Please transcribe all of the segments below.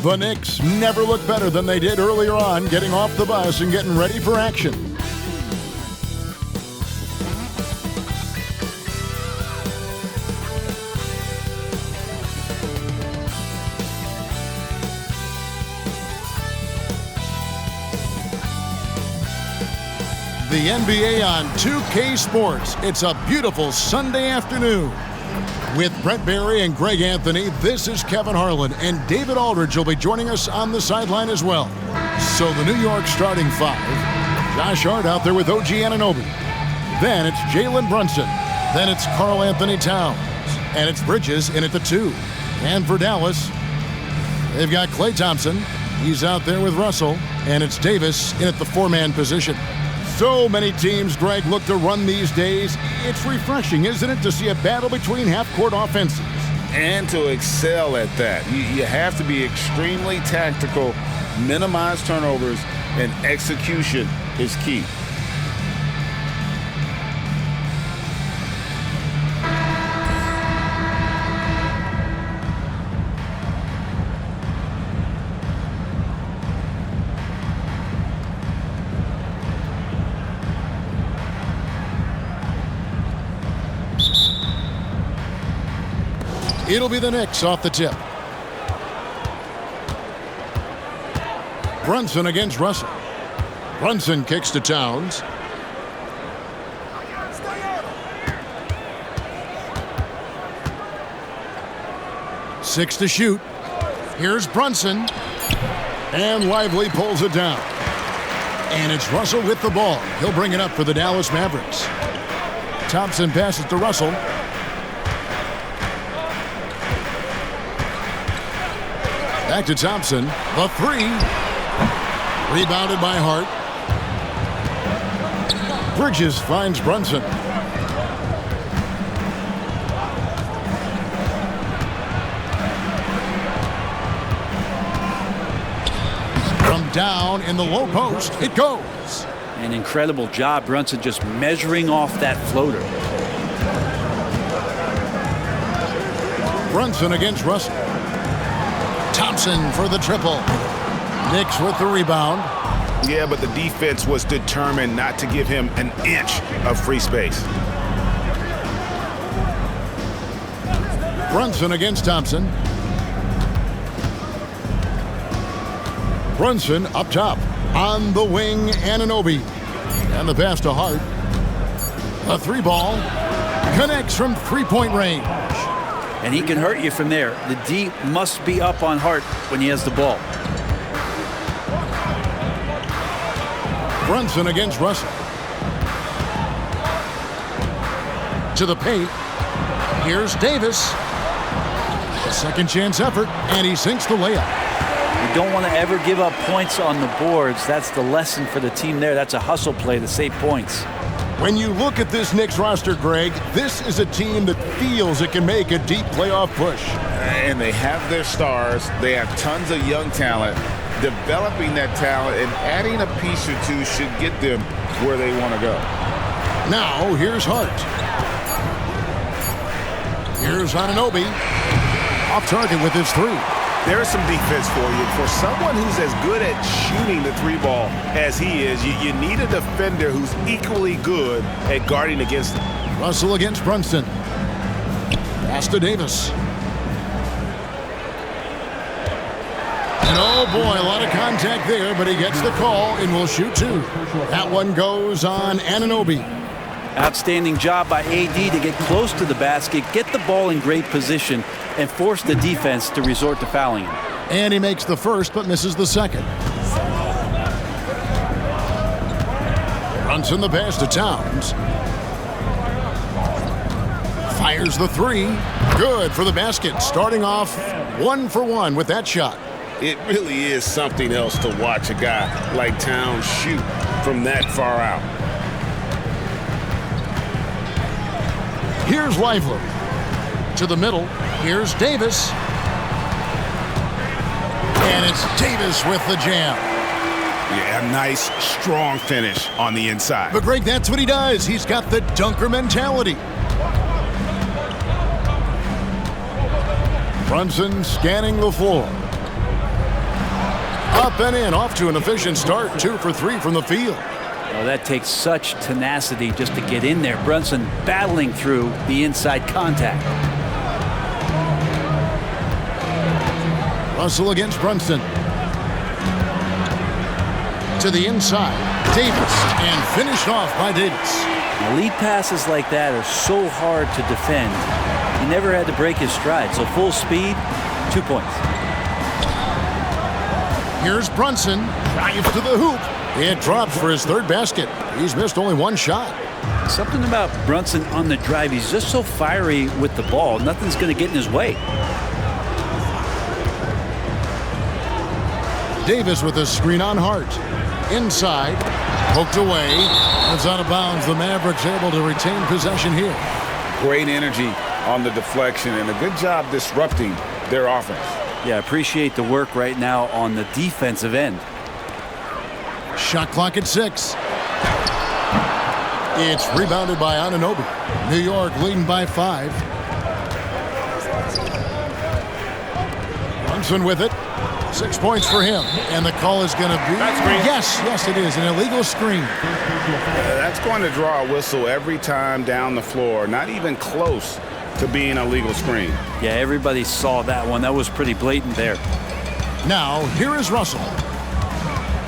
The Knicks never look better than they did earlier on, getting off the bus and getting ready for action. The NBA on 2K Sports. It's a beautiful Sunday afternoon. With Brent Barry and Greg Anthony, this is Kevin Harlan, and David Aldridge will be joining us on the sideline as well. So the New York starting five. Josh Hart out there with OG Anunoby. Then it's Jalen Brunson. Then it's Karl Anthony Towns. And it's Bridges in at the 2. And for Dallas, they've got Klay Thompson. He's out there with Russell. And it's Davis in at the 4-man position. So many teams, Greg, look to run these days. It's refreshing, isn't it, to see a battle between half-court offenses? And to excel at that. You have to be extremely tactical, minimize turnovers, and execution is key. It'll be the Knicks off the tip. Brunson against Russell. Brunson kicks to Towns. Six to shoot. Here's Brunson. And Lively pulls it down. And it's Russell with the ball. He'll bring it up for the Dallas Mavericks. Thompson passes to Russell. Back to Thompson. The 3. Rebounded by Hart. Bridges finds Brunson. From down in the low post, it goes. An incredible job, Brunson just measuring off that floater. Brunson against Russell. Thompson for the triple. Knicks with the rebound. Yeah, but the defense was determined not to give him an inch of free space. Brunson against Thompson. Brunson up top. On the wing, Anunoby. And the pass to Hart. A 3-ball. Connects from three-point range. And he can hurt you from there. The D must be up on Hart when he has the ball. Brunson against Russell. To the paint. Here's Davis. A second chance effort, and he sinks the layup. You don't want to ever give up points on the boards. That's the lesson for the team there. That's a hustle play to save points. When you look at this Knicks roster, Greg, this is a team that feels it can make a deep playoff push. And they have their stars. They have tons of young talent. Developing that talent and adding a piece or two should get them where they want to go. Now, here's Hart. Here's Anunoby. Off target with his 3. There's some defense for you. For someone who's as good at shooting the 3-ball as he is, you need a defender who's equally good at guarding against him. Russell against Brunson. Pass to Davis. And oh boy, a lot of contact there, but he gets the call and will shoot 2. That one goes on Anunoby. Outstanding job by AD to get close to the basket, get the ball in great position, and force the defense to resort to fouling him. And he makes the first, but misses the second. Brunson the pass to Towns. Fires the 3. Good for the basket. Starting off 1 for 1 with that shot. It really is something else to watch a guy like Towns shoot from that far out. Here's Lively. To the middle. Here's Davis. And it's Davis with the jam. Yeah, a nice, strong finish on the inside. But Greg, that's what he does. He's got the dunker mentality. Brunson scanning the floor. Up and in, off to an efficient start. 2 for 3 from the field. Well, that takes such tenacity just to get in there. Brunson battling through the inside contact. Russell against Brunson. To the inside. Davis. And finished off by Davis. Now, lead passes like that are so hard to defend. He never had to break his stride. So full speed, 2 points. Here's Brunson. Drives to the hoop. It drops for his 3rd basket. He's missed only 1 shot. Something about Brunson on the drive. He's just so fiery with the ball. Nothing's going to get in his way. Davis with a screen on Hart. Inside. Poked away. It's out of bounds. The Mavericks able to retain possession here. Great energy on the deflection and a good job disrupting their offense. Yeah, appreciate the work right now on the defensive end. Shot clock at 6. It's rebounded by Anunoby. New York leading by 5. Brunson with it. 6 points for him. And the call is going to be... Yes, it is. An illegal screen. That's going to draw a whistle every time down the floor. Not even close to being a legal screen. Yeah, everybody saw that one. That was pretty blatant there. Now, here is Russell.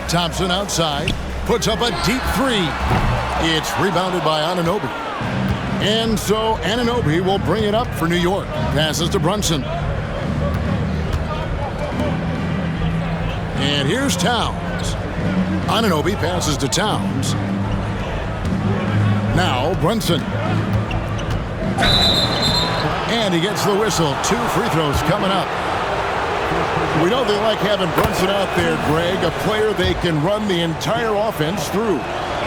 Thompson outside. Puts up a deep 3. It's rebounded by Anunoby. And so Anunoby will bring it up for New York. Passes to Brunson. And here's Towns. Anunoby passes to Towns. Now Brunson. And he gets the whistle. 2 free throws coming up. We know they like having Brunson out there, Greg, a player they can run the entire offense through.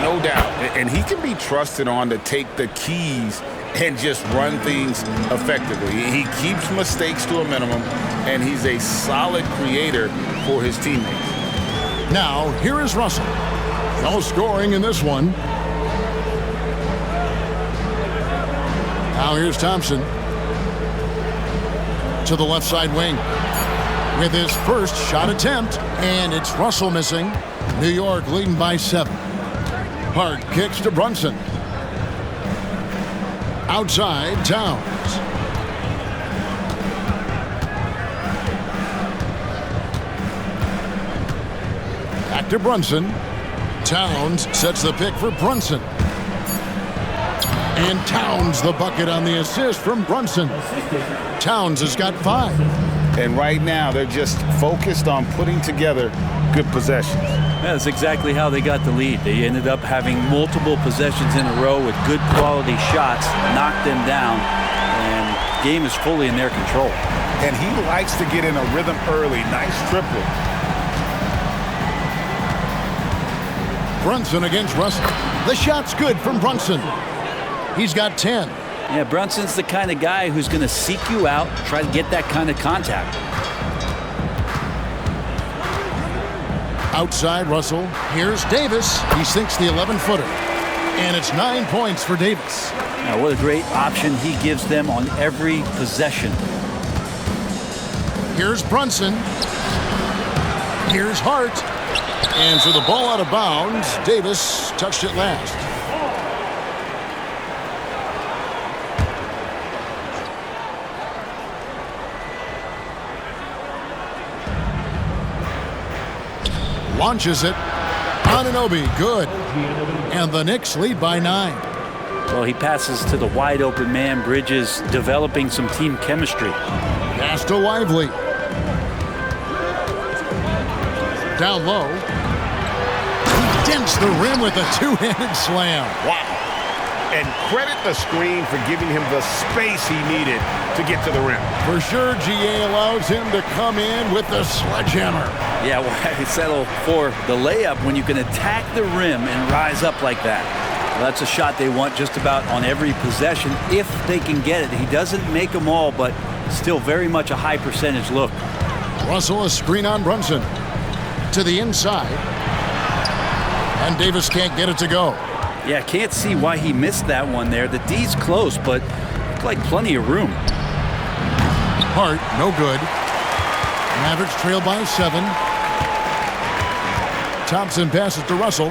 No doubt. And he can be trusted on to take the keys and just run things effectively. He keeps mistakes to a minimum, and he's a solid creator for his teammates. Now, here is Russell. No scoring in this one. Now here's Thompson. To the left side wing. With his first shot attempt, and it's Russell missing. New York leading by 7. Hart kicks to Brunson. Outside, Towns. Back to Brunson. Towns sets the pick for Brunson. And Towns the bucket on the assist from Brunson. Towns has got 5. And right now, they're just focused on putting together good possessions. That's exactly how they got the lead. They ended up having multiple possessions in a row with good quality shots, knocked them down, and the game is fully in their control. And he likes to get in a rhythm early. Nice triplet. Brunson against Russell. The shot's good from Brunson. He's got 10. Yeah, Brunson's the kind of guy who's going to seek you out, try to get that kind of contact. Outside Russell. Here's Davis. He sinks the 11-footer. And it's 9 points for Davis. Now, what a great option he gives them on every possession. Here's Brunson. Here's Hart. And so the ball out of bounds. Davis touched it last. Launches it. Anunoby, good. And the Knicks lead by 9. Well, he passes to the wide open man. Bridges developing some team chemistry. Pass to Lively. Down low. He dents the rim with a 2-handed slam. Wow. And credit the screen for giving him the space he needed to get to the rim. For sure, GA allows him to come in with the sledgehammer. Yeah, why settle for the layup when you can attack the rim and rise up like that? Well, that's a shot they want just about on every possession if they can get it. He doesn't make them all, but still very much a high percentage look. Russell a screen on Brunson. To the inside. And Davis can't get it to go. Yeah, can't see why he missed that one there. The D's close, but looked like plenty of room. Hart, no good. Mavericks trail by 7. Thompson passes to Russell.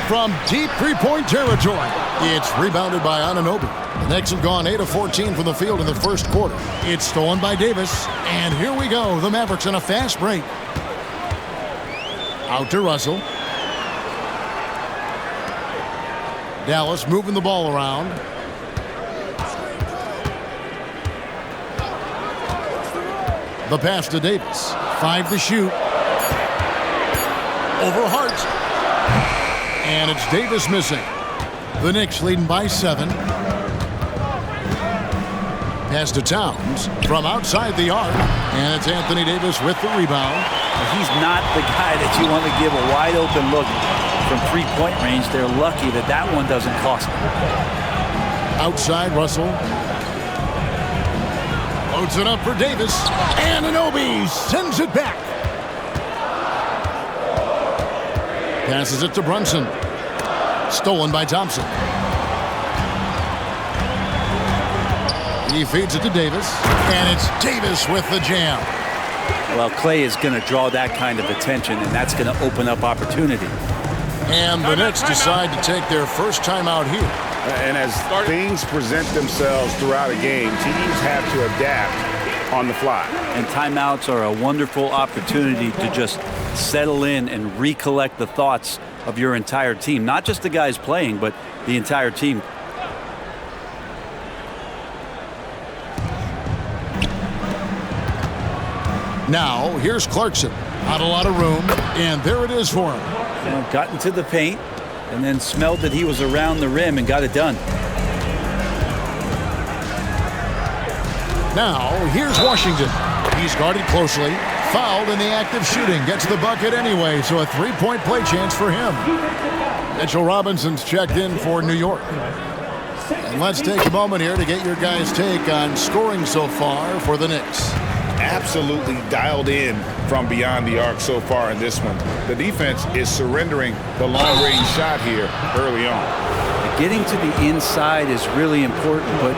From deep three-point territory. It's rebounded by Anunoby. The Knicks have gone 8 of 14 from the field in the first quarter. It's stolen by Davis. And here we go. The Mavericks in a fast break. Out to Russell. Dallas moving the ball around. The pass to Davis. 5 to shoot. Over Hart. And it's Davis missing. The Knicks leading by 7. Pass to Towns from outside the arc. And it's Anthony Davis with the rebound. He's not the guy that you want to give a wide open look from three-point range. They're lucky that that one doesn't cost them. Outside Russell. Loads it up for Davis. Anunoby sends it back. Passes it to Brunson. Stolen by Thompson. He feeds it to Davis. And it's Davis with the jam. Well, Clay is going to draw that kind of attention, and that's going to open up opportunity. And the Knicks decide to take their first time out here. And as things present themselves throughout a game, teams have to adapt on the fly. And timeouts are a wonderful opportunity to just settle in and recollect the thoughts of your entire team. Not just the guys playing, but the entire team. Now, here's Clarkson. Not a lot of room, and there it is for him. Got into the paint and then smelled that he was around the rim and got it done. Now, here's Washington. He's guarded closely. Fouled in the act of shooting. Gets the bucket anyway, so a three-point play chance for him. Mitchell Robinson's checked in for New York. And let's take a moment here to get your guys' take on scoring so far for the Knicks. Absolutely dialed in from beyond the arc so far in this one. The defense is surrendering the long-range shot here early on. Getting to the inside is really important, but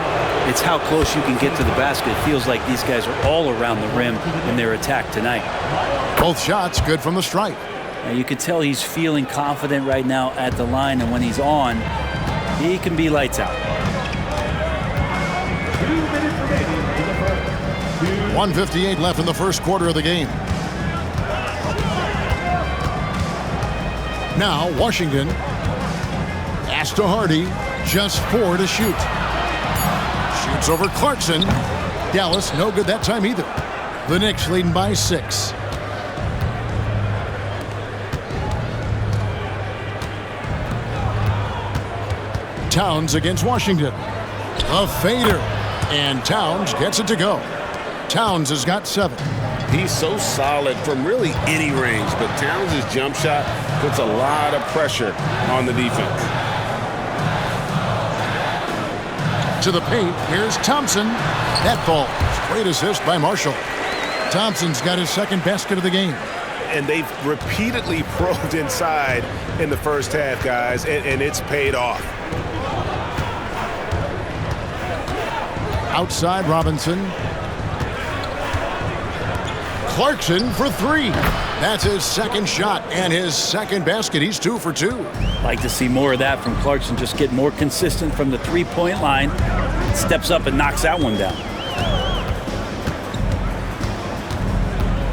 it's how close you can get to the basket. It feels like these guys are all around the rim in their attack tonight. Both shots good from the stripe. Now you can tell he's feeling confident right now at the line, and when he's on, he can be lights out. 1:58 left in the first quarter of the game. Now Washington. Pass to Hardy. Just 4 to shoot. Shoots over Clarkson. Dallas no good that time either. The Knicks leading by 6. Towns against Washington. A fader. And Towns gets it to go. Towns has got 7. He's so solid from really any range, but Towns' jump shot puts a lot of pressure on the defense. To the paint, here's Thompson. That ball, great assist by Marshall. Thompson's got his second basket of the game. And they've repeatedly probed inside in the first half, guys, and it's paid off. Outside Robinson. Clarkson for 3. That's his second shot and his second basket. He's 2 for 2. Like to see more of that from Clarkson. Just get more consistent from the three-point line. Steps up and knocks that one down.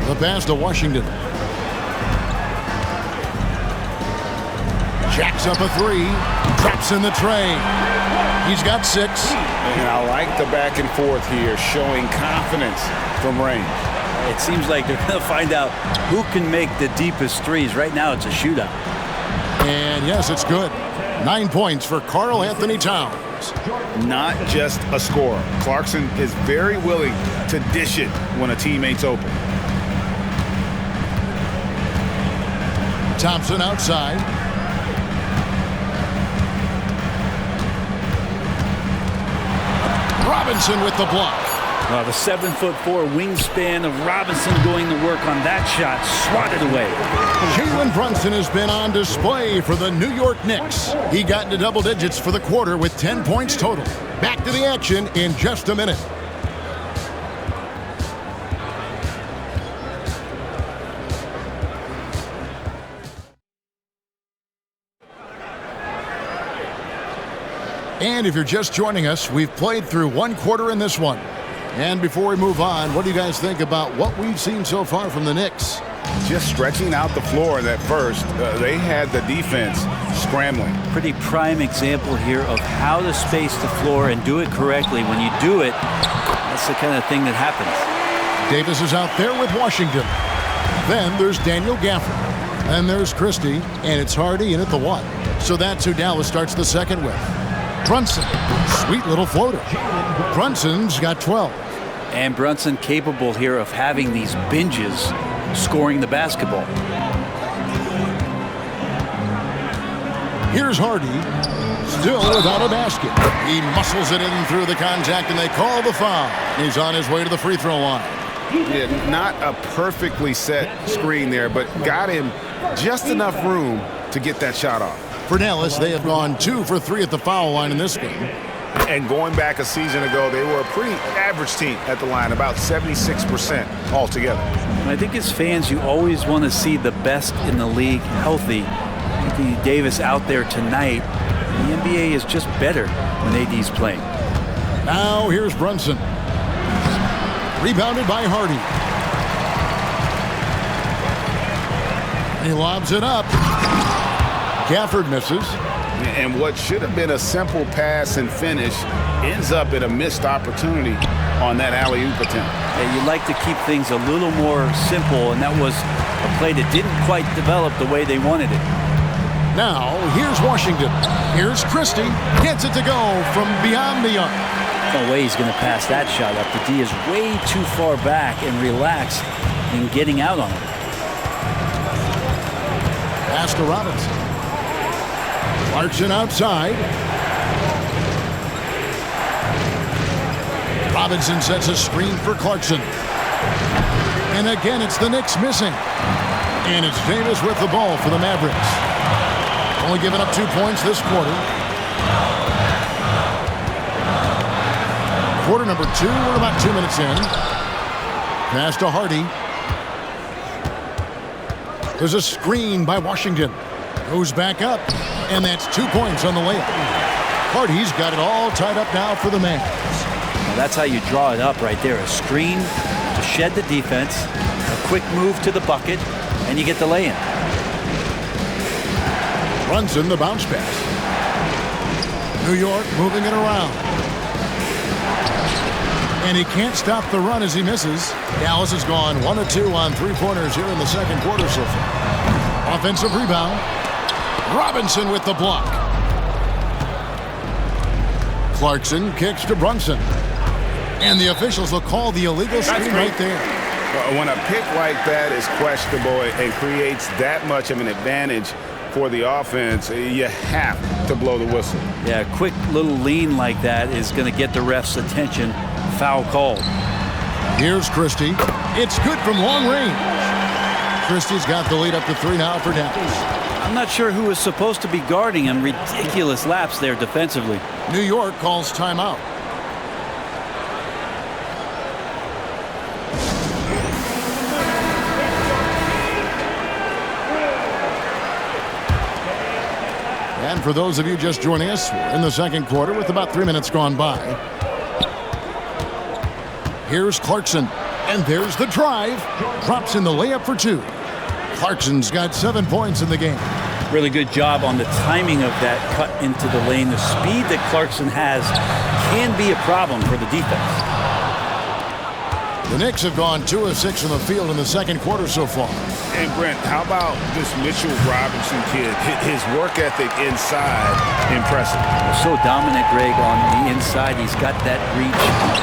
The pass to Washington. Jacks up a 3. Drops in the tray. He's got 6. And I like the back and forth here, showing confidence from range. It seems like they're going to find out who can make the deepest threes. Right now, it's a shootout. And yes, it's good. 9 points for Karl Anthony Towns. Not just a scorer. Clarkson is very willing to dish it when a teammate's open. Thompson outside. Robinson with the block. The 7'4" wingspan of Robinson going to work on that shot. Swatted away. Jalen Brunson has been on display for the New York Knicks. He got into double digits for the quarter with 10 points total. Back to the action in just a minute. And if you're just joining us, we've played through one quarter in this one. And before we move on, what do you guys think about what we've seen so far from the Knicks? Just stretching out the floor in that first. They had the defense scrambling. Pretty prime example here of how to space the floor and do it correctly. When you do it, that's the kind of thing that happens. Davis is out there with Washington. Then there's Daniel Gafford. And there's Christie, and it's Hardy in at the 1. So that's who Dallas starts the second with. Brunson, sweet little floater. Brunson's got 12. And Brunson capable here of having these binges scoring the basketball. Here's Hardy, still without a basket. He muscles it in through the contact, and they call the foul. He's on his way to the free throw line. Yeah, not a perfectly set screen there, but got him just enough room to get that shot off. For Dallas, they have gone 2 for 3 at the foul line in this game. And going back a season ago, they were a pretty average team at the line, about 76% altogether. And I think as fans, you always want to see the best in the league healthy. Anthony Davis out there tonight. The NBA is just better when AD's playing. Now here's Brunson. Rebounded by Hardy. He lobs it up. Gafford misses. And what should have been a simple pass and finish ends up in a missed opportunity on that alley-oop attempt. Yeah, you like to keep things a little more simple, and that was a play that didn't quite develop the way they wanted it. Now, here's Washington. Here's Christie. Gets it to go from beyond the arc. No way he's going to pass that shot up. The D is way too far back and relaxed in getting out on it. Pass to Robinson. Clarkson outside. Robinson sets a screen for Clarkson. And again, it's the Knicks missing. And it's Davis with the ball for the Mavericks. Only giving up 2 points this quarter. Quarter number 2, we're about 2 minutes in. Pass to Hardy. There's a screen by Washington. Goes back up, and that's 2 points on the layup. Hardy's got it all tied up now for the Mavs. Well, that's how you draw it up right there. A screen to shed the defense, a quick move to the bucket, and you get the lay-in. Brunson, the bounce pass. New York moving it around. And he can't stop the run as he misses. Dallas has gone 1 of 2 on 3-pointers here in the second quarter so far. Offensive rebound. Robinson with the block. Clarkson kicks to Brunson. And the officials will call the illegal screen right there. When a pick like that is questionable and creates that much of an advantage for the offense, you have to blow the whistle. Yeah, a quick little lean like that is going to get the ref's attention. Foul called. Here's Christie. It's good from long range. Christie's got the lead up to 3 now for Dallas. I'm not sure who is supposed to be guarding him. Ridiculous lapse there defensively. New York calls timeout. And for those of you just joining us, we're in the second quarter with about 3 minutes gone by. Here's Clarkson, and there's the drive. Drops in the layup for 2. Clarkson's got 7 points in the game. Really good job on the timing of that cut into the lane. The speed that Clarkson has can be a problem for the defense. The Knicks have gone 2 of 6 from the field in the second quarter so far. And Brent, how about this Mitchell Robinson kid? His work ethic inside, impressive. So dominant, Greg, on the inside. He's got that reach,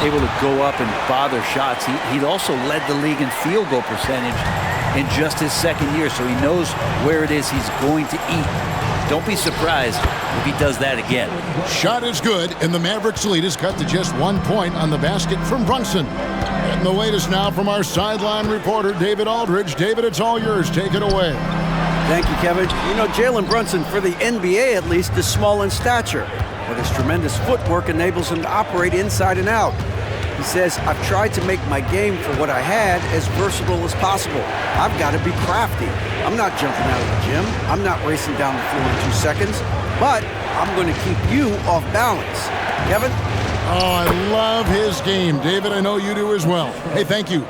able to go up and bother shots. He also led the league in field goal percentage in just his second year, so he knows where it is he's going to eat. Don't be surprised if he does that again. Shot is good, and the Mavericks lead is cut to just 1 point on the basket from Brunson. And the latest now from our sideline reporter, David Aldridge. David, it's all yours. Take it away. Thank you, Kevin. You know, Jalen Brunson, for the NBA at least, is small in stature, but his tremendous footwork enables him to operate inside and out. He says, I've tried to make my game for what I had as versatile as possible. I've got to be crafty. I'm not jumping out of the gym. I'm not racing down the floor in 2 seconds, but I'm going to keep you off balance. Kevin? Oh, I love his game. David, I know you do as well. Hey, thank you.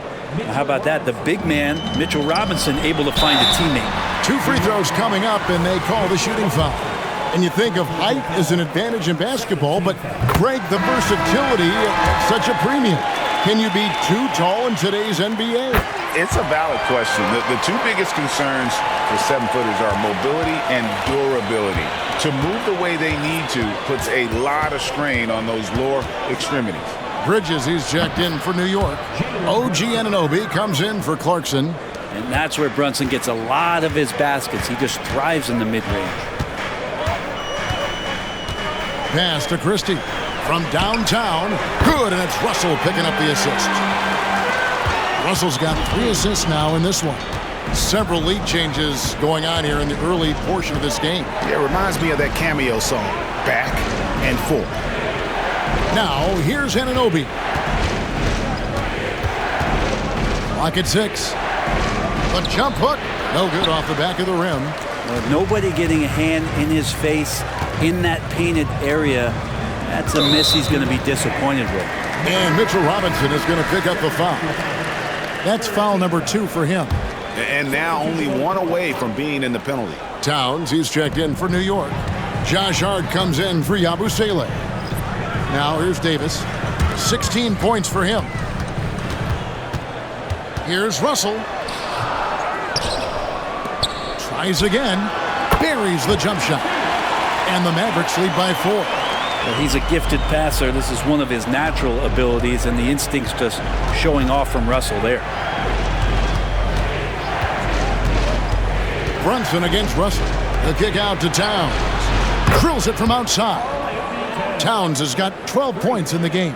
How about that? The big man, Mitchell Robinson, able to find a teammate. 2 free throws coming up, and they call the shooting foul. And you think of height as an advantage in basketball, but Greg, the versatility at such a premium. Can you be too tall in today's NBA? It's a valid question. The two biggest concerns for 7-footers are mobility and durability. To move the way they need to puts a lot of strain on those lower extremities. Bridges, he's checked in for New York. OG Anunoby comes in for Clarkson. And that's where Brunson gets a lot of his baskets. He just thrives in the mid-range. Pass to Christie from downtown. Good, and it's Russell picking up the assist. Russell's got 3 assists now in this one. Several lead changes going on here in the early portion of this game. Yeah, it reminds me of that cameo song, Back and Forth. Now, here's Anunoby. Clock at 6. The jump hook, no good off the back of the rim. Nobody getting a hand in his face in that painted area. That's a miss he's going to be disappointed with. And Mitchell Robinson is going to pick up the foul. That's foul number 2 for him. And now only 1 away from being in the penalty. Towns, he's checked in for New York. Josh Hart comes in for Yabusele. Now here's Davis. 16 points for him. Here's Russell. Tries again. Buries the jump shot. And the Mavericks lead by 4. Well, he's a gifted passer. This is one of his natural abilities, and the instincts just showing off from Russell there. Brunson against Russell. The kick out to Towns. Drills it from outside. Towns has got 12 points in the game.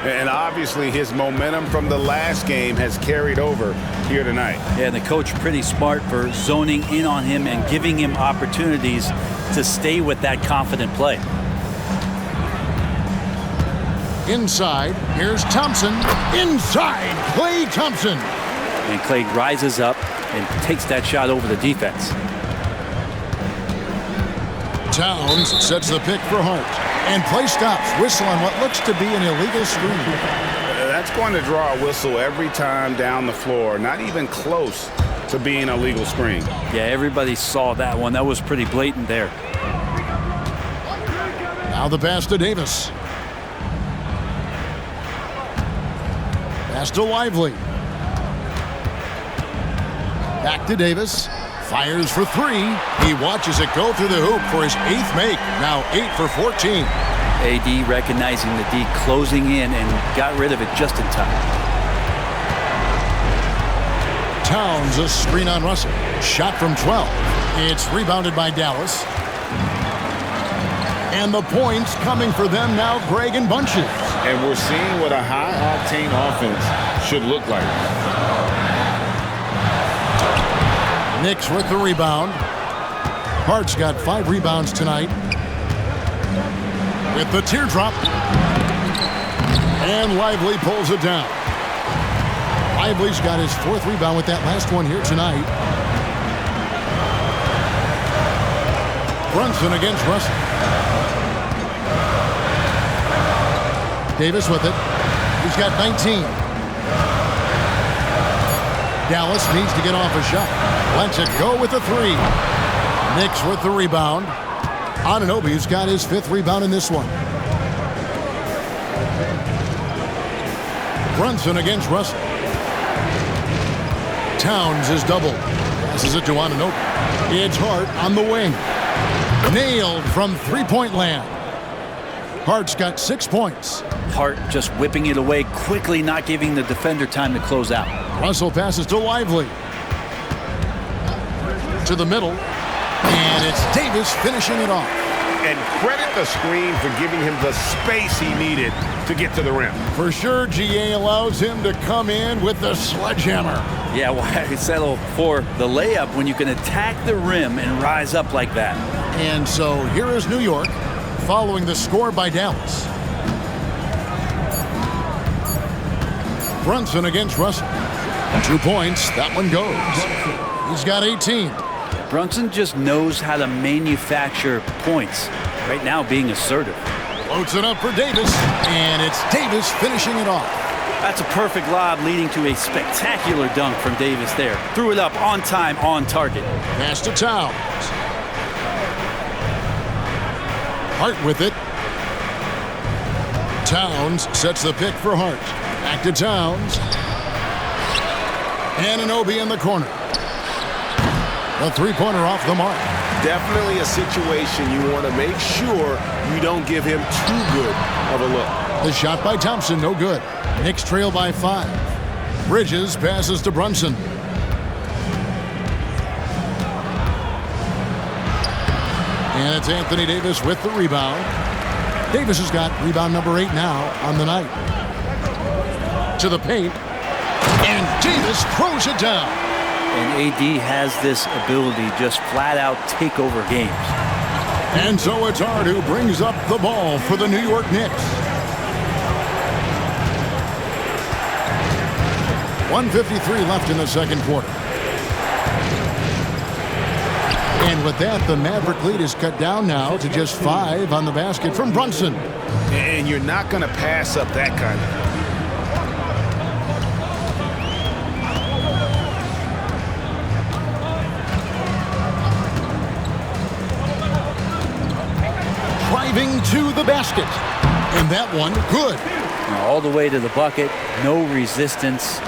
And obviously his momentum from the last game has carried over here tonight. Yeah, and the coach pretty smart for zoning in on him and giving him opportunities to stay with that confident play. Inside, here's Thompson. Inside, Klay Thompson. And Klay rises up and takes that shot over the defense. Towns sets the pick for Hart. And play stops. Whistle on what looks to be an illegal screen. That's going to draw a whistle every time down the floor. Not even close to being a legal screen. Yeah, everybody saw that one. That was pretty blatant there. Now the pass to Davis. Pass to Lively. Back to Davis. Fires for 3. He watches it go through the hoop for his 8th make. Now 8 for 14. AD recognizing the D, closing in, and got rid of it just in time. Towns, a screen on Russell. Shot from 12. It's rebounded by Dallas. And the points coming for them now, Greg, in bunches. And we're seeing what a high-octane offense should look like. Knicks with the rebound. Hart's got 5 rebounds tonight. With the teardrop. And Lively pulls it down. Lively's got his 4th rebound with that last one here tonight. Brunson against Russell. Davis with it. He's got 19. Dallas needs to get off a shot. Lets it go with the 3. Knicks with the rebound. Anunoby's got his 5th rebound in this one. Brunson against Russell. Towns is doubled. Passes it to Anunoby. It's Hart on the wing. Nailed from 3-point land. Hart's got 6 points. Hart just whipping it away quickly, not giving the defender time to close out. Russell passes to Lively. To the middle. And it's Davis finishing it off. And credit the screen for giving him the space he needed to get to the rim. For sure, GA allows him to come in with the sledgehammer. Yeah, why settle for the layup when you can attack the rim and rise up like that? And so here is New York following the score by Dallas. Brunson against Russell. 2 points. That one goes. He's got 18. Brunson just knows how to manufacture points. right now being assertive. Floats it up for Davis, and it's Davis finishing it off. That's a perfect lob leading to a spectacular dunk from Davis there. Threw it up on time, on target. Pass to Towns. Hart with it. Towns sets the pick for Hart. Back to Towns. Anunoby in the corner. The three-pointer off the mark. Definitely a situation you want to make sure you don't give him too good of a look. The shot by Thompson, no good. Knicks trail by 5. Bridges passes to Brunson. And it's Anthony Davis with the rebound. Davis has got rebound number 8 now on the night. To the paint. And Davis throws it down. And AD has this ability just flat out take over games. And so it's Hart who brings up the ball for the New York Knicks. 1:53 left in the second quarter. And with that, the Maverick lead is cut down now to just 5 on the basket from Brunson. And you're not going to pass up that kind of. Driving to the basket. And that one, good. All the way to the bucket, no resistance.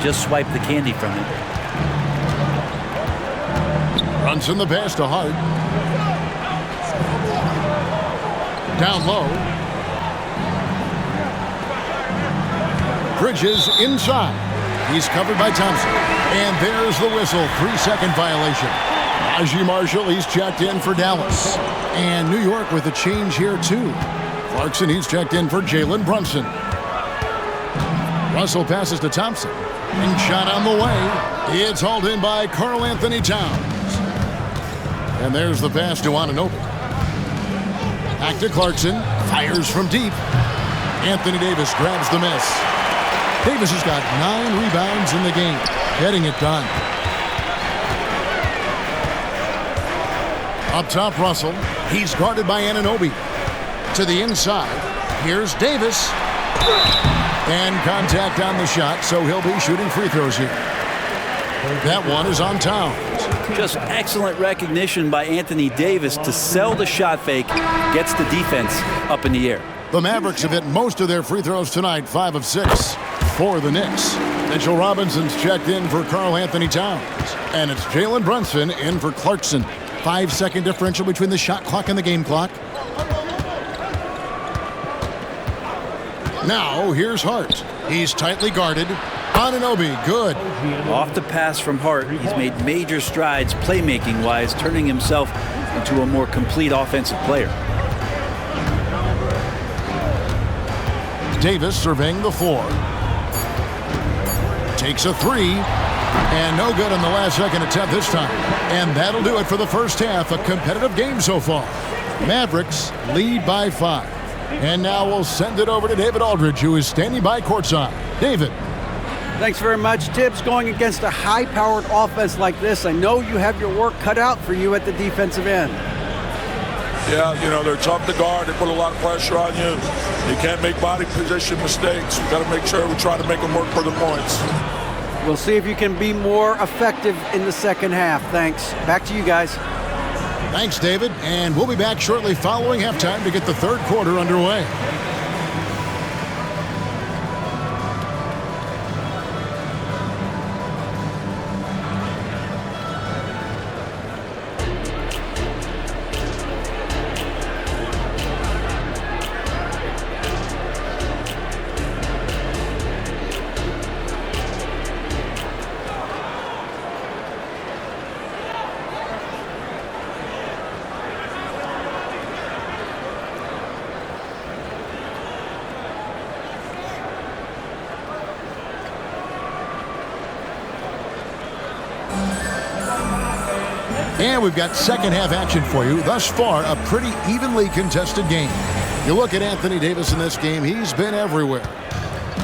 Just swipe the candy from it. Brunson the pass to Hart. Down low. Bridges inside. He's covered by Thompson. And there's the whistle. 3-second violation. Najee Marshall, he's checked in for Dallas. And New York with a change here, too. Clarkson, he's checked in for Jalen Brunson. Russell passes to Thompson. And shot on the way. It's hauled in by Karl Anthony Towns. And there's the pass to Anunoby. Back to Clarkson. Fires from deep. Anthony Davis grabs the miss. Davis has got 9 rebounds in the game. Getting it done. Up top, Russell. He's guarded by Anunoby. To the inside. Here's Davis. And contact on the shot, so he'll be shooting free throws here. That one is on Towns. Just excellent recognition by Anthony Davis to sell the shot fake. Gets the defense up in the air. The Mavericks have hit most of their free throws tonight, 5 of 6 for the Knicks. Mitchell Robinson's checked in for Karl Anthony Towns. And it's Jalen Brunson in for Clarkson. 5-second differential between the shot clock and the game clock. Now, here's Hart. He's tightly guarded. Anunoby, good. Off the pass from Hart, he's made major strides playmaking-wise, turning himself into a more complete offensive player. Davis surveying the floor. Takes a 3. And no good on the last second attempt this time. And that'll do it for the first half. A competitive game so far. Mavericks lead by 5. And now we'll send it over to David Aldridge, who is standing by courtside. David. Thanks very much, Tibbs. Going against a high-powered offense like this, I know you have your work cut out for you at the defensive end. Yeah, they're tough to guard. They put a lot of pressure on you. You can't make body position mistakes. We've got to make sure we try to make them work for the points. We'll see if you can be more effective in the second half. Thanks. Back to you guys. Thanks, David. And we'll be back shortly following halftime to get the third quarter underway. And we've got second half action for you. Thus far, a pretty evenly contested game. You look at Anthony Davis in this game, he's been everywhere.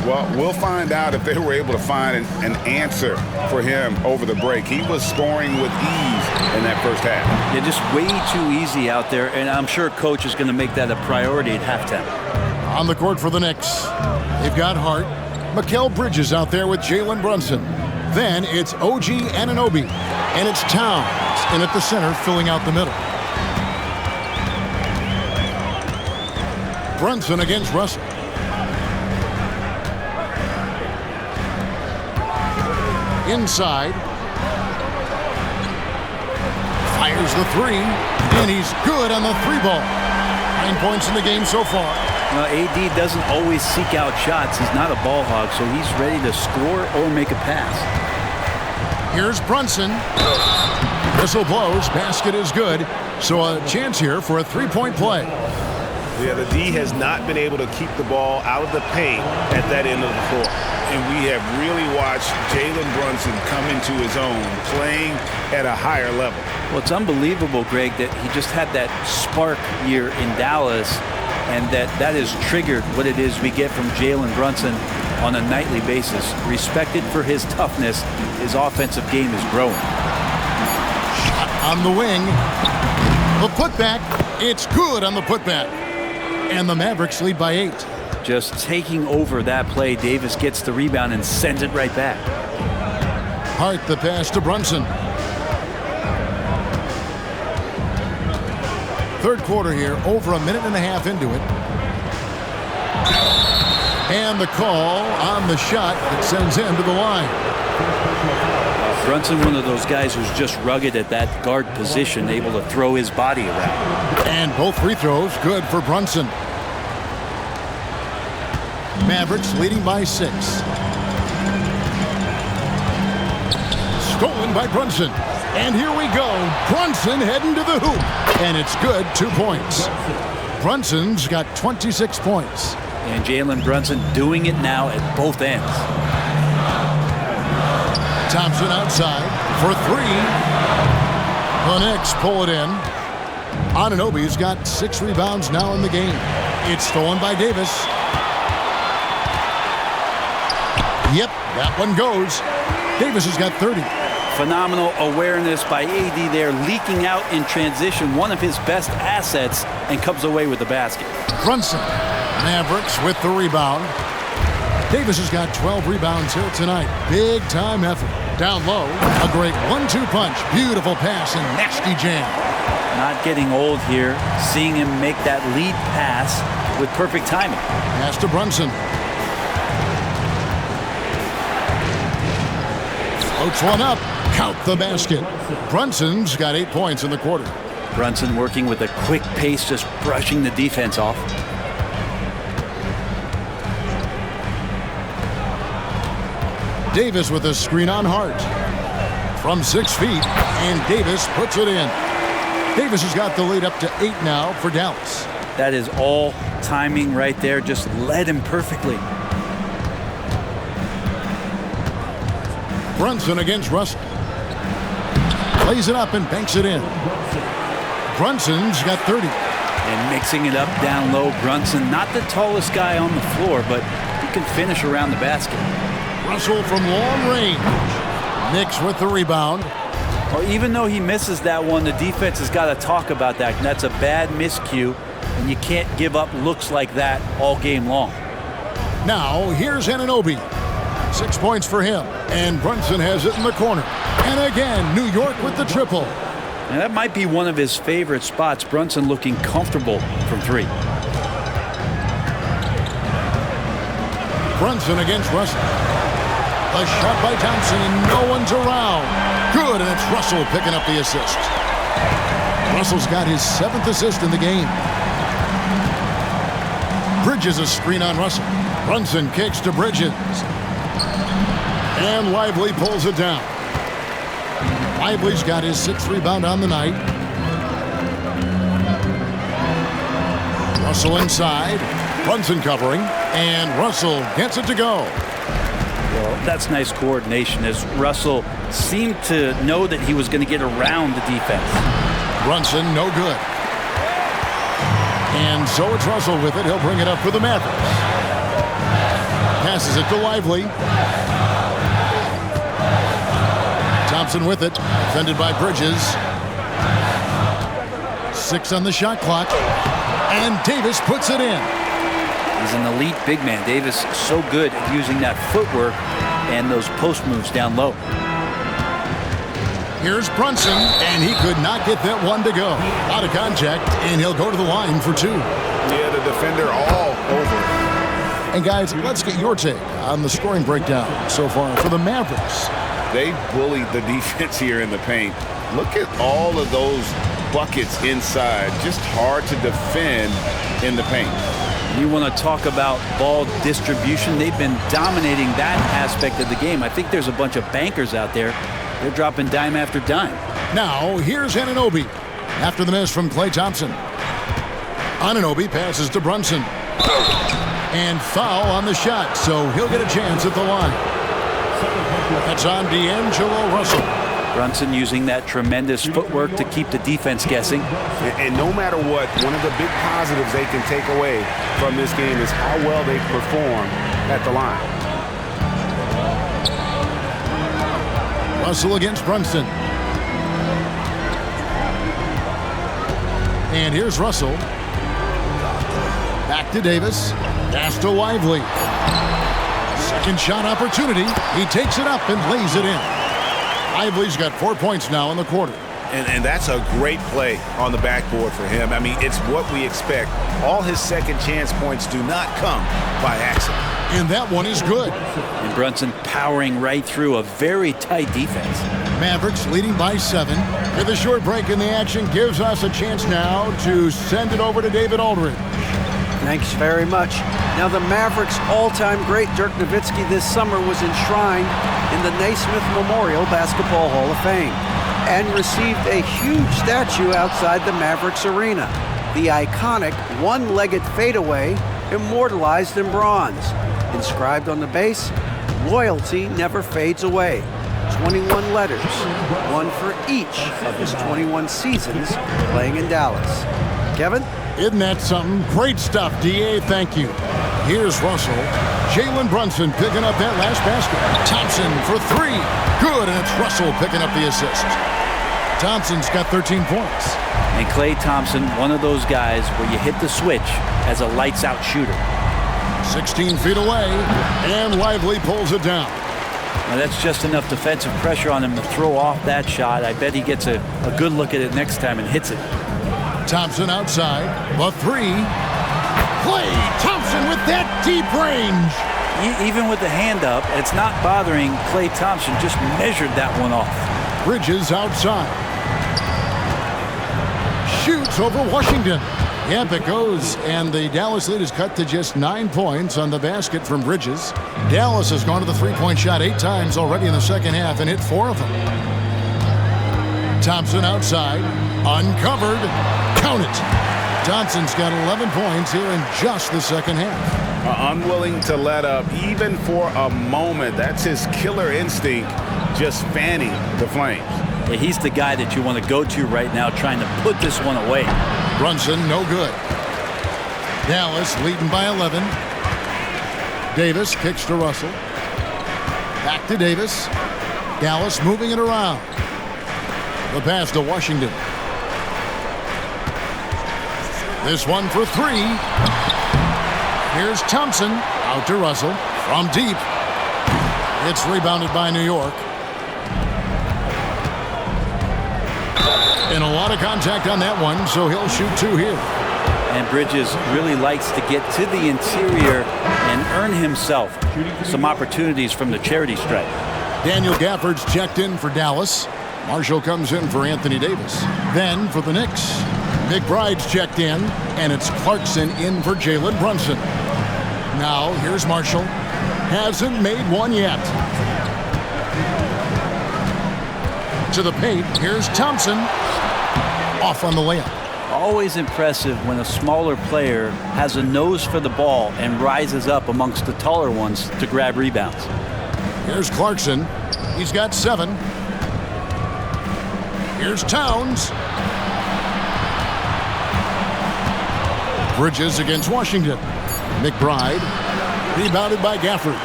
Well, we'll find out if they were able to find an answer for him over the break. He was scoring with ease in that first half. Yeah, just way too easy out there, and I'm sure Coach is going to make that a priority at halftime. On the court for the Knicks, they've got Hart. Mikal Bridges out there with Jalen Brunson. Then it's OG Anunoby, and it's Towns in at the center, filling out the middle. Brunson against Russell. Inside. Fires the three, and he's good on the three ball. 9 points in the game so far. Well, AD doesn't always seek out shots. He's not a ball hog, so he's ready to score or make a pass. Here's Brunson. Whistle blows. Basket is good. So a chance here for a three-point play. Yeah, the D has not been able to keep the ball out of the paint at that end of the floor. And we have really watched Jalen Brunson come into his own, playing at a higher level. Well, it's unbelievable, Greg, that he just had that spark year in Dallas, and that has triggered what it is we get from Jalen Brunson on a nightly basis. Respected for his toughness, his offensive game is growing. Shot on the wing. The putback. It's good on the putback. And the Mavericks lead by 8. Just taking over that play. Davis gets the rebound and sends it right back. Hart the pass to Brunson. Third quarter here, over a minute and a half into it. And the call on the shot that sends him to the line. Brunson, one of those guys who's just rugged at that guard position, able to throw his body around. And both free throws good for Brunson. Mavericks leading by 6. Stolen by Brunson. And here we go. Brunson heading to the hoop. And it's good, 2 points. Brunson's got 26 points. And Jalen Brunson doing it now at both ends. Thompson outside for 3. The Knicks pull it in. Anunoby's got 6 rebounds now in the game. It's stolen by Davis. Yep, that one goes. Davis has got 30. Phenomenal awareness by AD there, leaking out in transition, one of his best assets, and comes away with the basket. Brunson, Mavericks with the rebound. Davis has got 12 rebounds here tonight. Big time effort. Down low, a great 1-2 punch. Beautiful pass and nasty jam. Not getting old here, seeing him make that lead pass with perfect timing. Pass to Brunson. Floats one up. Count the basket. Brunson's got 8 points in the quarter. Brunson working with a quick pace, just brushing the defense off. Davis with a screen on Hart. From 6 feet, and Davis puts it in. Davis has got the lead up to 8 now for Dallas. That is all timing right there. Just led him perfectly. Brunson against Russell. Plays it up and banks it in. Brunson's got 30. And mixing it up down low, Brunson, not the tallest guy on the floor, but he can finish around the basket. Russell from long range. Knicks with the rebound. Well, even though he misses that one, the defense has got to talk about that. And that's a bad miscue, and you can't give up looks like that all game long. Now, here's Anunoby. 6 points for him, and Brunson has it in the corner. And again, New York with the triple. And that might be one of his favorite spots. Brunson looking comfortable from 3. Brunson against Russell. A shot by Thompson, and no one's around. Good, and it's Russell picking up the assist. Russell's got his 7th assist in the game. Bridges a screen on Russell. Brunson kicks to Bridges. And Lively pulls it down. Lively's got his 6th rebound on the night. Russell inside. Brunson covering. And Russell gets it to go. Well, that's nice coordination as Russell seemed to know that he was going to get around the defense. Brunson, no good. And so it's Russell with it. He'll bring it up for the Mavericks. Passes it to Lively. Thompson with it. Defended by Bridges. 6 on the shot clock. And Davis puts it in. He's an elite big man. Davis so good at using that footwork and those post moves down low. Here's Brunson, and he could not get that one to go. Out of contact, and he'll go to the line for 2. Yeah, the defender all over. And guys, let's get your take on the scoring breakdown so far for the Mavericks. They bullied the defense here in the paint. Look at all of those buckets inside. Just hard to defend in the paint. You want to talk about ball distribution. They've been dominating that aspect of the game. I think there's a bunch of bankers out there. They're dropping dime after dime. Now, here's Anunoby. After the miss from Klay Thompson. Anunoby passes to Brunson. And foul on the shot, so he'll get a chance at the line. That's on D'Angelo Russell. Brunson using that tremendous footwork to keep the defense guessing. And no matter what, one of the big positives they can take away from this game is how well they perform at the line. Russell against Brunson. And here's Russell. Back to Davis. Pass to Lively. Second shot opportunity. He takes it up and lays it in. Lively's got 4 points now in the quarter. And that's a great play on the backboard for him. I mean, it's what we expect. All his second chance points do not come by accident. And that one is good. And Brunson powering right through a very tight defense. Mavericks leading by 7. With a short break in the action gives us a chance now to send it over to David Aldridge. Thanks very much. Now, the Mavericks' all-time great Dirk Nowitzki this summer was enshrined in the Naismith Memorial Basketball Hall of Fame and received a huge statue outside the Mavericks arena. The iconic one-legged fadeaway immortalized in bronze. Inscribed on the base, "Loyalty never fades away." 21 letters, one for each of his 21 seasons playing in Dallas. Kevin? Isn't that something? Great stuff, D.A. Thank you. Here's Russell. Jalen Brunson picking up that last basket. Thompson for 3. Good, and it's Russell picking up the assist. Thompson's got 13 points. And Klay Thompson, one of those guys where you hit the switch as a lights-out shooter. 16 feet away, and Lively pulls it down. Now that's just enough defensive pressure on him to throw off that shot. I bet he gets a good look at it next time and hits it. Thompson outside, the 3. Klay Thompson with that deep range. Even with the hand up, it's not bothering Klay Thompson. Just measured that one off. Bridges outside. Shoots over Washington. Yep, it goes, and the Dallas lead is cut to just 9 points on the basket from Bridges. Dallas has gone to the three-point shot 8 times already in the second half and hit 4 of them. Thompson outside, uncovered, count it. Thompson's got 11 points here in just the second half. Unwilling to let up even for a moment. That's his killer instinct, just fanning the flames. Yeah, he's the guy that you want to go to right now trying to put this one away. Brunson, no good. Dallas leading by 11. Davis kicks to Russell. Back to Davis. Dallas moving it around. The pass to Washington. This one for 3. Here's Thompson. Out to Russell. From deep. It's rebounded by New York. And a lot of contact on that one, so he'll shoot 2 here. And Bridges really likes to get to the interior and earn himself some opportunities from the charity stripe. Daniel Gafford's checked in for Dallas. Marshall comes in for Anthony Davis. Then for the Knicks, McBride's checked in, and it's Clarkson in for Jalen Brunson. Now here's Marshall. Hasn't made one yet. To the paint, here's Thompson. Off on the layup. Always impressive when a smaller player has a nose for the ball and rises up amongst the taller ones to grab rebounds. Here's Clarkson. He's got 7. Here's Towns. Bridges against Washington. McBride Rebounded by Gafford.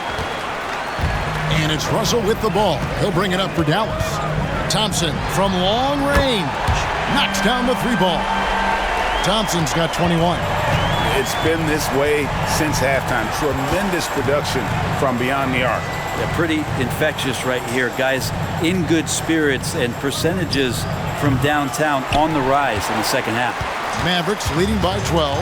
And it's Russell with the ball. He'll bring it up for Dallas. Thompson from long range. Knocks down the three ball. Thompson's got 21. It's been this way since halftime. Tremendous production from beyond the arc. They're pretty infectious right here. Guys in good spirits, and percentages from downtown on the rise in the second half. Mavericks leading by 12.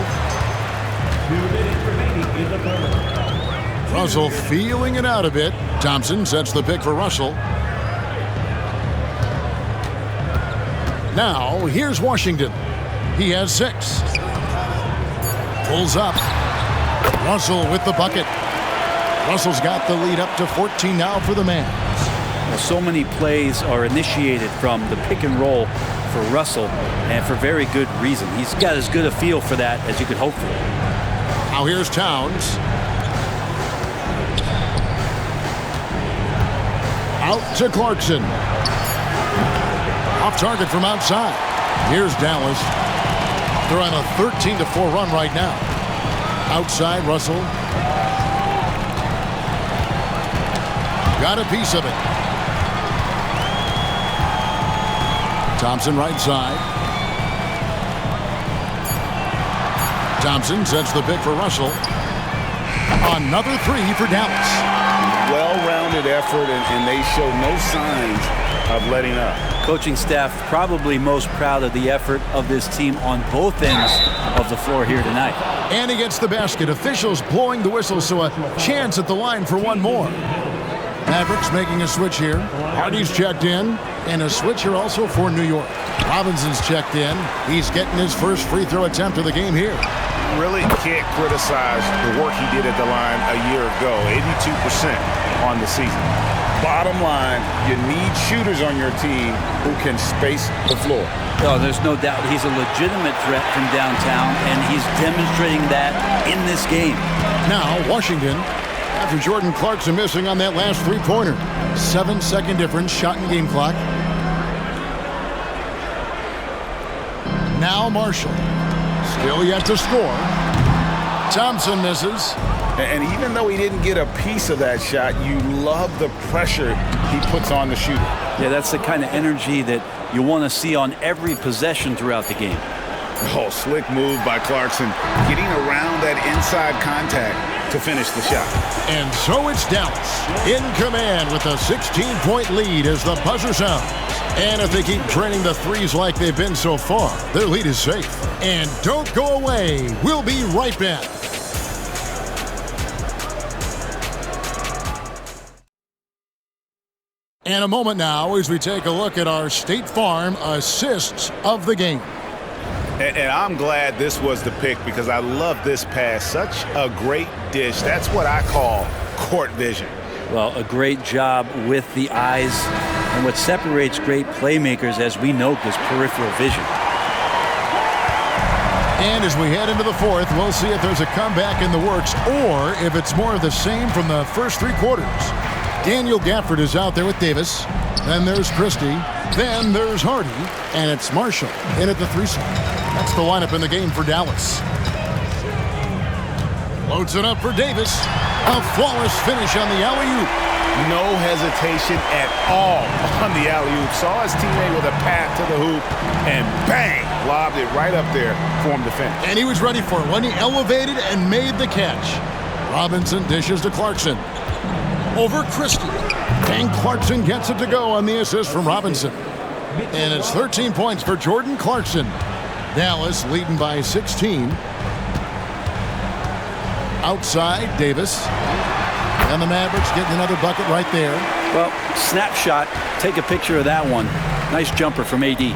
2 minutes remaining in the third. Russell feeling it out a bit. Thompson sets the pick for Russell. Now, here's Washington. He has 6. Pulls up. Russell with the bucket. Russell's got the lead up to 14 now for the Mavs. Well, so many plays are initiated from the pick and roll for Russell, and for very good reason. He's got as good a feel for that as you could hope for. Now here's Towns. Out to Clarkson. Off target from outside. Here's Dallas. They're on a 13-4 run right now. Outside, Russell. Got a piece of it. Thompson right side. Thompson sets the pick for Russell. Another 3 for Dallas. Well-rounded effort, and they show no signs of letting up. Coaching staff probably most proud of the effort of this team on both ends of the floor here tonight. And he gets the basket. Officials blowing the whistle, so a chance at the line for one more. Mavericks making a switch here. Hardy's checked in, and a switch here also for New York. Robinson's checked in. He's getting his first free throw attempt of the game here. Really can't criticize the work he did at the line a year ago. 82% on the season. Bottom line, you need shooters on your team who can space the floor. Oh, there's no doubt he's a legitimate threat from downtown, and he's demonstrating that in this game. Now, Washington, after Jordan Clarkson missing on that last three-pointer. 7-second difference, shot in game clock. Now Marshall. Still yet to score. Thompson misses. And even though he didn't get a piece of that shot, you love the pressure he puts on the shooter. Yeah, that's the kind of energy that you want to see on every possession throughout the game. Oh, slick move by Clarkson, getting around that inside contact to finish the shot. And so it's Dallas in command with a 16-point lead as the buzzer sounds. And if they keep training the threes like they've been so far, their lead is safe. And don't go away. We'll be right back. And a moment now as we take a look at our State Farm assists of the game. And I'm glad this was the pick because I love this pass. Such a great dish. That's what I call court vision. Well, a great job with the eyes. And what separates great playmakers, as we know, is peripheral vision. And as we head into the fourth, we'll see if there's a comeback in the works or if it's more of the same from the first 3 quarters. Daniel Gafford is out there with Davis. Then there's Christie. Then there's Hardy. And it's Marshall in at the 3 spot. That's the lineup in the game for Dallas. Loads it up for Davis. A flawless finish on the alley-oop. No hesitation at all on the alley-oop. Saw his teammate with a path to the hoop and bang, lobbed it right up there for him to finish. And he was ready for it when he elevated and made the catch. Robinson dishes to Clarkson. Over Christie. And Clarkson gets it to go on the assist from Robinson. And it's 13 points for Jordan Clarkson. Dallas leading by 16. Outside, Davis. And the Mavericks getting another bucket right there. Well, snapshot. Take a picture of that one. Nice jumper from AD.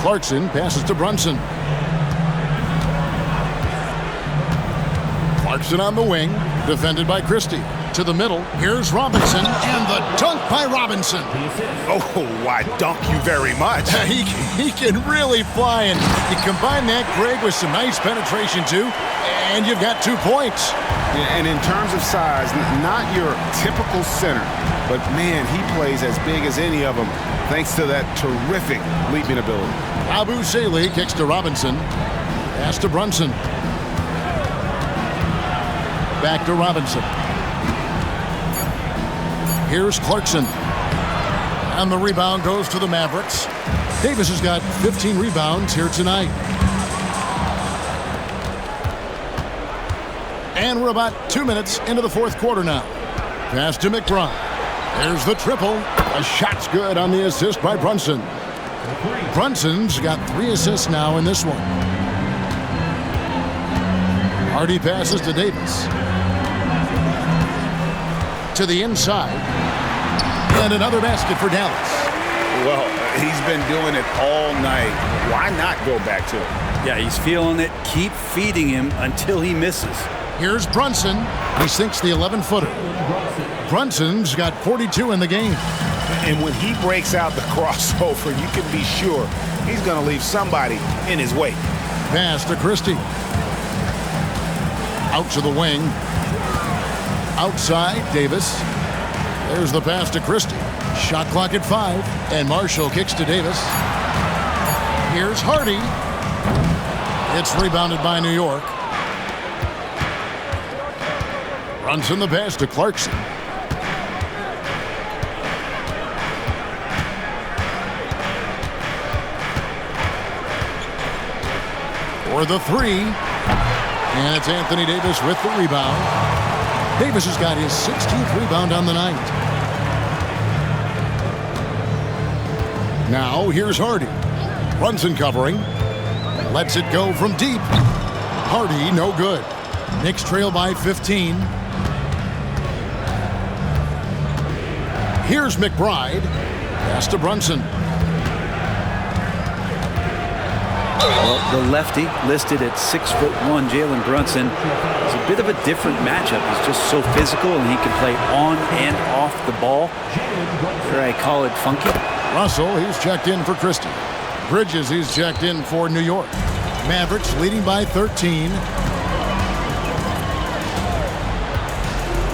Clarkson passes to Brunson. Clarkson on the wing, defended by Christie. To the middle, here's Robinson, and the dunk by Robinson. Oh, why dunk you very much. He can really fly, and you combine that, Greg, with some nice penetration too, and you've got 2 points. And in terms of size, not your typical center, but man, he plays as big as any of them thanks to that terrific leaping ability. Abu Saleh kicks to Robinson. Pass to Brunson. Back to Robinson. Here's Clarkson. And the rebound goes to the Mavericks. Davis has got 15 rebounds here tonight. And we're about 2 minutes into the fourth quarter now. Pass to McBride. There's the triple. A shot's good on the assist by Brunson. Brunson's got 3 assists now in this one. Hardy passes to Davis. To the inside. And another basket for Dallas. Well, he's been doing it all night. Why not go back to it? Yeah, he's feeling it. Keep feeding him until he misses. Here's Brunson. He sinks the 11-footer. Brunson's got 42 in the game. And when he breaks out the crossover, you can be sure he's going to leave somebody in his way. Pass to Christie. Out to the wing. Outside, Davis. There's the pass to Christie. Shot clock at 5. And Marshall kicks to Davis. Here's Hardy. It's rebounded by New York. Brunson the pass to Clarkson. For the 3. And it's Anthony Davis with the rebound. Davis has got his 16th rebound on the night. Now here's Hardy. Brunson covering. Lets it go from deep. Hardy no good. Knicks trail by 15. Here's McBride. Pass to Brunson. Well, the lefty listed at 6'1", Jalen Brunson, is a bit of a different matchup. He's just so physical and he can play on and off the ball. Or I call it funky. Russell, he's checked in for Christie. Bridges, he's checked in for New York. Mavericks leading by 13.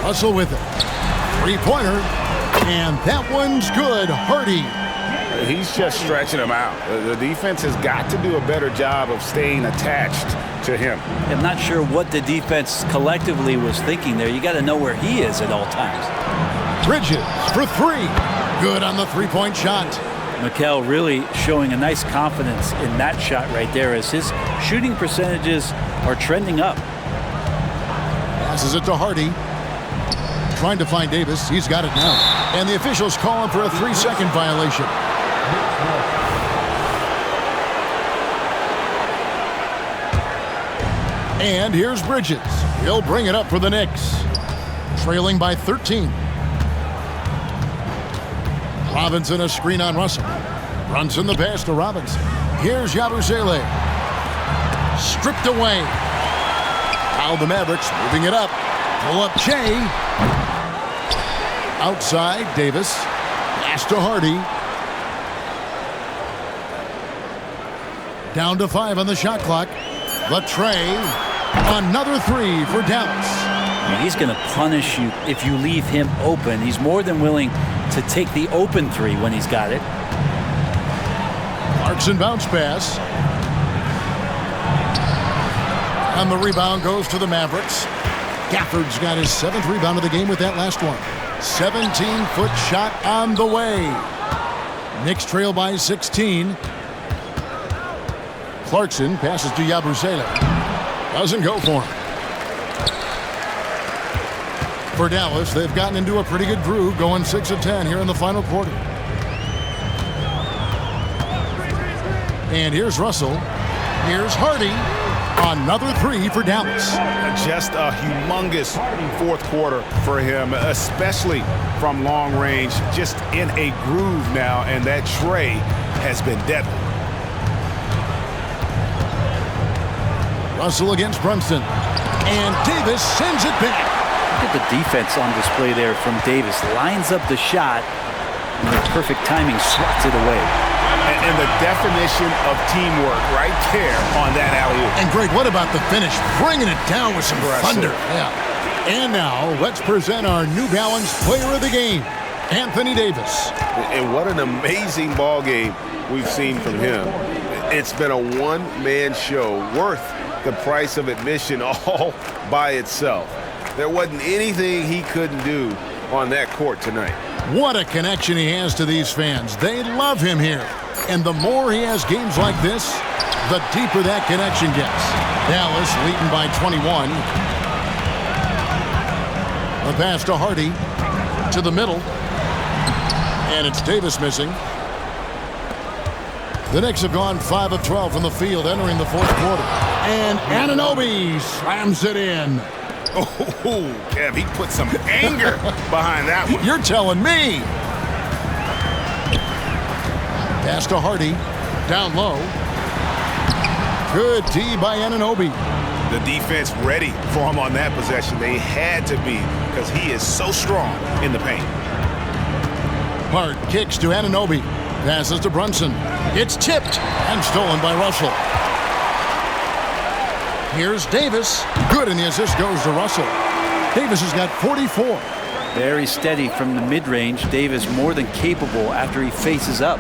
Russell with it. Three-pointer. And that one's good. Hardy. He's just stretching him out. The defense has got to do a better job of staying attached to him. I'm not sure what the defense collectively was thinking there. You got to know where he is at all times. Bridges for 3. Good on the three-point shot. Mikel really showing a nice confidence in that shot right there as his shooting percentages are trending up. Passes it to Hardy. Trying to find Davis. He's got it now. And the officials call him for a 3-second violation. And here's Bridges. He'll bring it up for the Knicks. Trailing by 13. Robinson a screen on Russell. Brunson the pass to Robinson. Here's Yabusele. Stripped away. Now the Mavericks moving it up. Pull up Shea. Outside, Davis. Pass to Hardy. Down to 5 on the shot clock. The tray. Another 3 for Dallas. He's going to punish you if you leave him open. He's more than willing to take the open 3 when he's got it. Clarkson bounce pass. And the rebound goes to the Mavericks. Gafford's got his 7th rebound of the game with that last one. 17-foot shot on the way. Knicks trail by 16. Clarkson passes to Yabusele. Doesn't go for him. For Dallas, they've gotten into a pretty good groove, going 6 of 10 here in the final quarter. And here's Russell. Here's Hardy. Another 3 for Dallas. Just a humongous fourth quarter for him, especially from long range. Just in a groove now, and that tray has been deadly. Russell against Brunson. And Davis sends it back. Look at the defense on display there from Davis. Lines up the shot, and with perfect timing, swats it away. And the definition of teamwork right there on that alley-oop. And Greg, what about the finish? Bringing it down with some thunder. Yeah. And now, let's present our New Balance player of the game, Anthony Davis. And what an amazing ball game we've seen from him. It's been a one-man show worth the price of admission all by itself. There wasn't anything he couldn't do on that court tonight. What a connection he has to these fans. They love him here. And the more he has games like this, the deeper that connection gets. Dallas leading by 21. The pass to Hardy. To the middle. And it's Davis missing. The Knicks have gone 5 of 12 from the field entering the fourth quarter. And Anunoby slams it in. Oh, Kev, he put some anger behind that one. You're telling me. Pass to Hardy. Down low. Good D by Anunoby. The defense ready for him on that possession. They had to be because he is so strong in the paint. Hart kicks to Anunoby. Passes to Brunson. It's tipped and stolen by Russell. Here's Davis. Good, and the assist goes to Russell. Davis has got 44. Very steady from the mid-range. Davis more than capable after he faces up.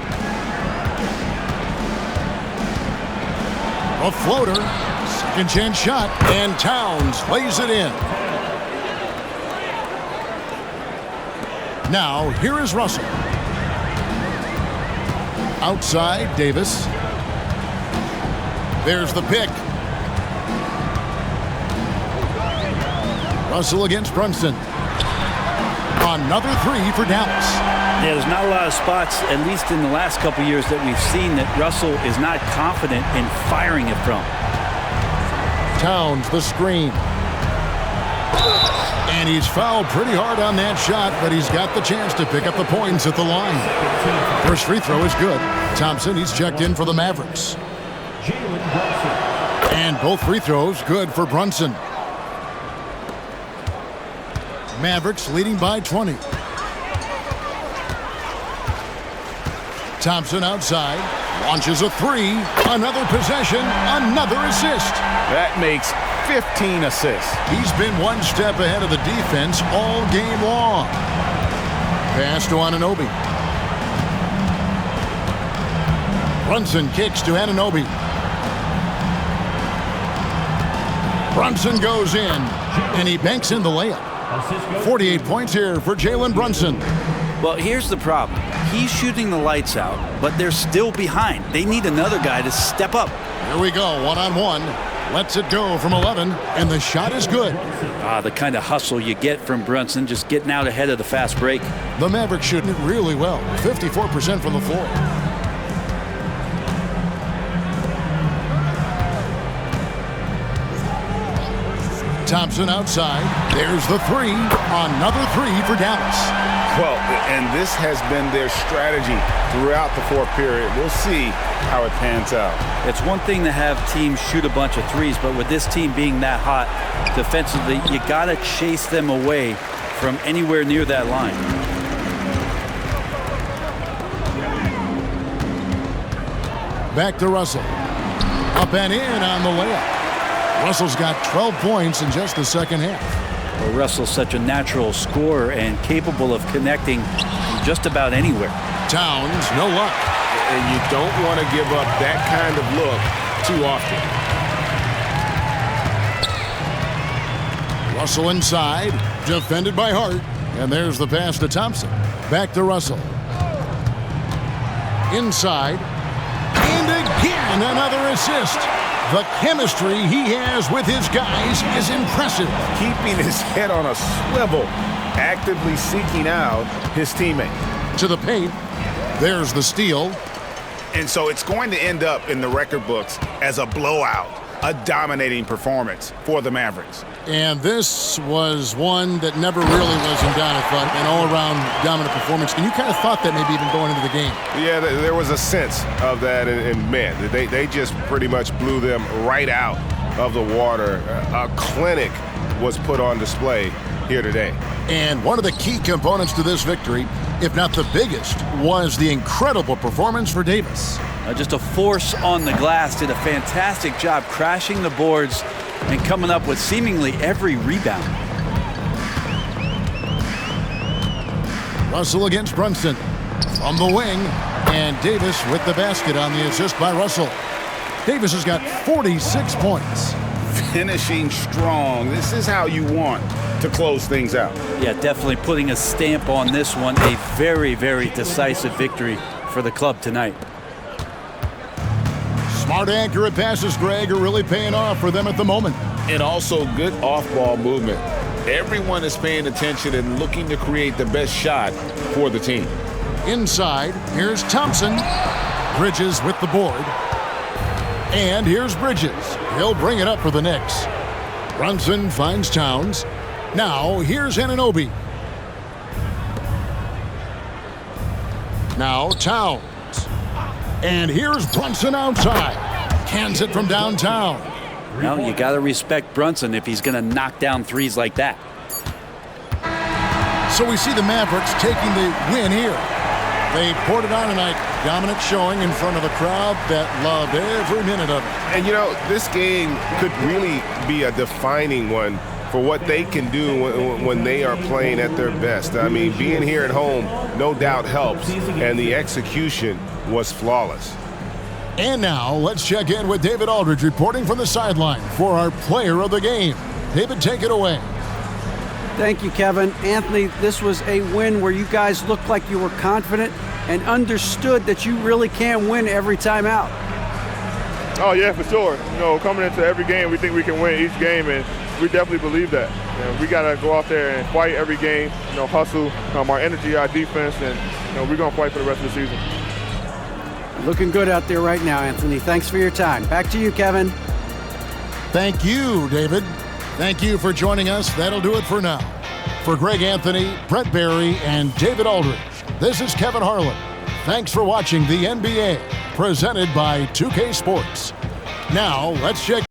A floater. Second chance shot. And Towns lays it in. Now, here is Russell. Outside, Davis. There's the pick. Russell against Brunson. Another three for Dallas. Yeah, there's not a lot of spots, at least in the last couple years, that we've seen that Russell is not confident in firing it from. Towns, the screen. And he's fouled pretty hard on that shot, but he's got the chance to pick up the points at the line. First free throw is good. Thompson, he's checked in for the Mavericks. And both free throws good for Brunson. Mavericks leading by 20. Thompson outside. Launches a three. Another possession. Another assist. That makes 15 assists. He's been one step ahead of the defense all game long. Pass to Anunoby. Brunson kicks to Anunoby. Brunson goes in, and he banks in the layup. 48 points here for Jalen Brunson. Well, here's the problem. He's shooting the lights out, but they're still behind. They need another guy to step up. Here we go, one-on-one. Lets it go from 11, and the shot is good. The kind of hustle you get from Brunson, just getting out ahead of the fast break. The Mavericks shooting it really well, 54% from the floor. Thompson outside. There's the three. Another three for Dallas. Well, and this has been their strategy throughout the fourth period. We'll see how it pans out. It's one thing to have teams shoot a bunch of threes, but with this team being that hot defensively, you got to chase them away from anywhere near that line. Back to Russell. Up and in on the layup. Russell's got 12 points in just the second half. Well, Russell's such a natural scorer and capable of connecting from just about anywhere. Towns, no luck. And you don't want to give up that kind of look too often. Russell inside, defended by Hart. And there's the pass to Thompson. Back to Russell. Inside. And again, another assist. The chemistry he has with his guys is impressive. Keeping his head on a swivel, actively seeking out his teammate. To the paint. There's the steal. And so it's going to end up in the record books as a blowout, a dominating performance for the Mavericks. And this was one that never really was in doubt, I thought, an all-around dominant performance. And you kind of thought that maybe even going into the game. Yeah, there was a sense of that, and man, they just pretty much blew them right out of the water. A clinic was put on display here today. And one of the key components to this victory, if not the biggest, was the incredible performance for Davis. Just a force on the glass, did a fantastic job crashing the boards and coming up with seemingly every rebound. Russell against Brunson from the wing, and Davis with the basket on the assist by Russell. Davis has got 46 points. Finishing strong. This is how you want to close things out. Yeah, definitely putting a stamp on this one. A very, very decisive victory for the club tonight. Smart, accurate passes, Greg, are really paying off for them at the moment. And also good off-ball movement. Everyone is paying attention and looking to create the best shot for the team. Inside, here's Thompson. Bridges with the board. And here's Bridges. He'll bring it up for the Knicks. Brunson finds Towns. Now, here's Anunoby. Now, Towns. And here's Brunson outside. Cans it from downtown. Well, you got to respect Brunson if he's going to knock down threes like that. So we see the Mavericks taking the win here. They poured it on tonight. Dominant showing in front of a crowd that loved every minute of it. And, you know, this game could really be a defining one for what they can do when they are playing at their best. I mean, being here at home no doubt helps, and the execution was flawless. And now, let's check in with David Aldridge reporting from the sideline for our player of the game. David, take it away. Thank you, Kevin. Anthony, this was a win where you guys looked like you were confident and understood that you really can win every time out. Oh, yeah, for sure. You know, coming into every game, we think we can win each game, and we definitely believe that. We got to go out there and fight every game, you know, hustle, our energy, our defense, and, you know, we're going to fight for the rest of the season. Looking good out there right now, Anthony. Thanks for your time. Back to you, Kevin. Thank you, David. Thank you for joining us. That'll do it for now. For Greg Anthony, Brent Barry, and David Aldridge, this is Kevin Harlan. Thanks for watching the NBA, presented by 2K Sports. Now, let's check